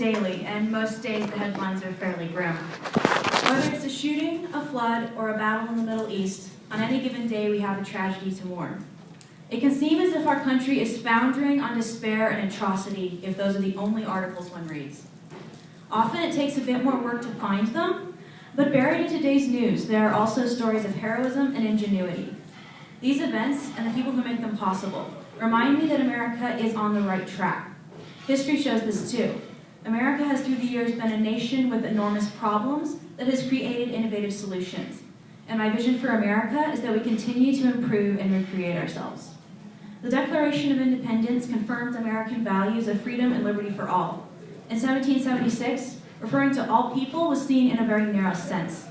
daily, and most days the headlines are fairly grim. Whether it's a shooting, a flood, or a battle in the Middle East, on any given day we have a tragedy to mourn. It can seem as if our country is foundering on despair and atrocity if those are the only articles one reads. Often it takes a bit more work to find them, but buried in today's news, there are also stories of heroism and ingenuity. These events, and the people who make them possible, remind me that America is on the right track. History shows this too. America has through the years been a nation with enormous problems that has created innovative solutions. And my vision for America is that we continue to improve and recreate ourselves. The Declaration of Independence confirms American values of freedom and liberty for all. In 1776, referring to all people was seen in a very narrow sense.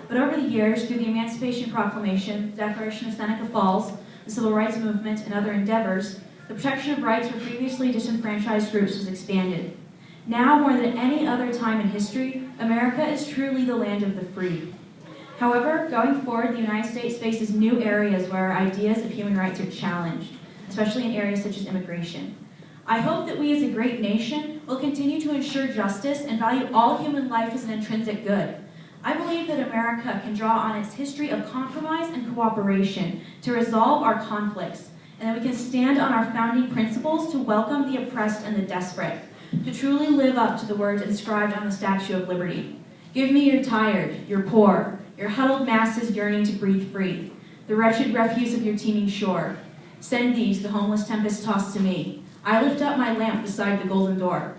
But over the years, through the Emancipation Proclamation, the Declaration of Seneca Falls, the Civil Rights Movement, and other endeavors, the protection of rights for previously disenfranchised groups was expanded. Now, more than any other time in history, America is truly the land of the free. However, going forward, the United States faces new areas where our ideas of human rights are challenged, especially in areas such as immigration. I hope that we as a great nation will continue to ensure justice and value all human life as an intrinsic good. I believe that America can draw on its history of compromise and cooperation to resolve our conflicts, and that we can stand on our founding principles to welcome the oppressed and the desperate, to truly live up to the words inscribed on the Statue of Liberty. Give me your tired, your poor, your huddled masses yearning to breathe free, the wretched refuse of your teeming shore. Send these, the homeless tempest tossed to me. I lift up my lamp beside the golden door.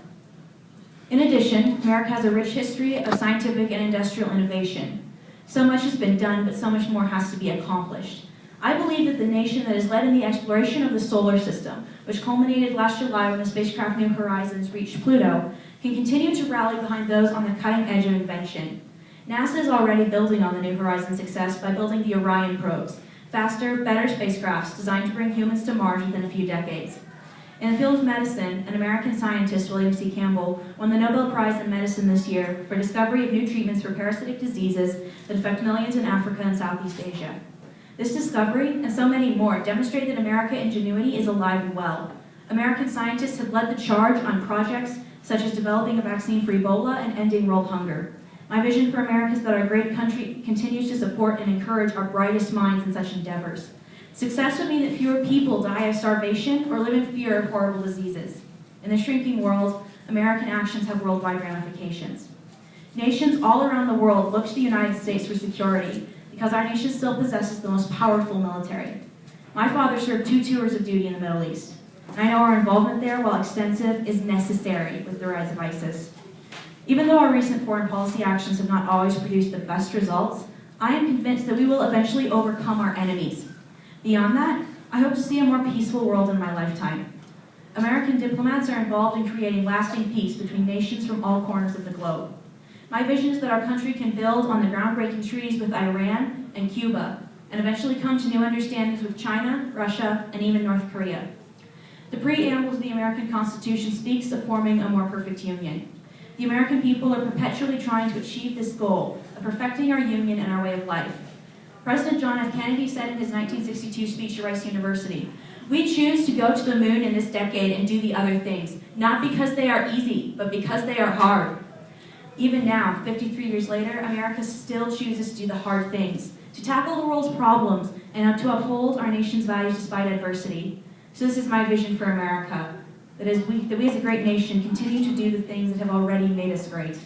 In addition, America has a rich history of scientific and industrial innovation. So much has been done, but so much more has to be accomplished. I believe that the nation that has led in the exploration of the solar system, which culminated last July when the spacecraft New Horizons reached Pluto, can continue to rally behind those on the cutting edge of invention. NASA is already building on the New Horizons success by building the Orion probes, faster, better spacecrafts designed to bring humans to Mars within a few decades. In the field of medicine, an American scientist, William C. Campbell, won the Nobel Prize in Medicine this year for discovery of new treatments for parasitic diseases that affect millions in Africa and Southeast Asia. This discovery, and so many more, demonstrate that American ingenuity is alive and well. American scientists have led the charge on projects such as developing a vaccine for Ebola and ending world hunger. My vision for America is that our great country continues to support and encourage our brightest minds in such endeavors. Success would mean that fewer people die of starvation or live in fear of horrible diseases. In the shrinking world, American actions have worldwide ramifications. Nations all around the world look to the United States for security because our nation still possesses the most powerful military. My father served 2 tours of duty in the Middle East, and I know our involvement there, while extensive, is necessary with the rise of ISIS. Even though our recent foreign policy actions have not always produced the best results, I am convinced that we will eventually overcome our enemies. Beyond that, I hope to see a more peaceful world in my lifetime. American diplomats are involved in creating lasting peace between nations from all corners of the globe. My vision is that our country can build on the groundbreaking treaties with Iran and Cuba, and eventually come to new understandings with China, Russia, and even North Korea. The preamble to the American Constitution speaks of forming a more perfect union. The American people are perpetually trying to achieve this goal of perfecting our union and our way of life. President John F. Kennedy said in his 1962 speech to Rice University, "We choose to go to the moon in this decade and do the other things, not because they are easy, but because they are hard." Even now, 53 years later, America still chooses to do the hard things, to tackle the world's problems, and to uphold our nation's values despite adversity. So this is my vision for America, that we as a great nation continue to do the things that have already made us great.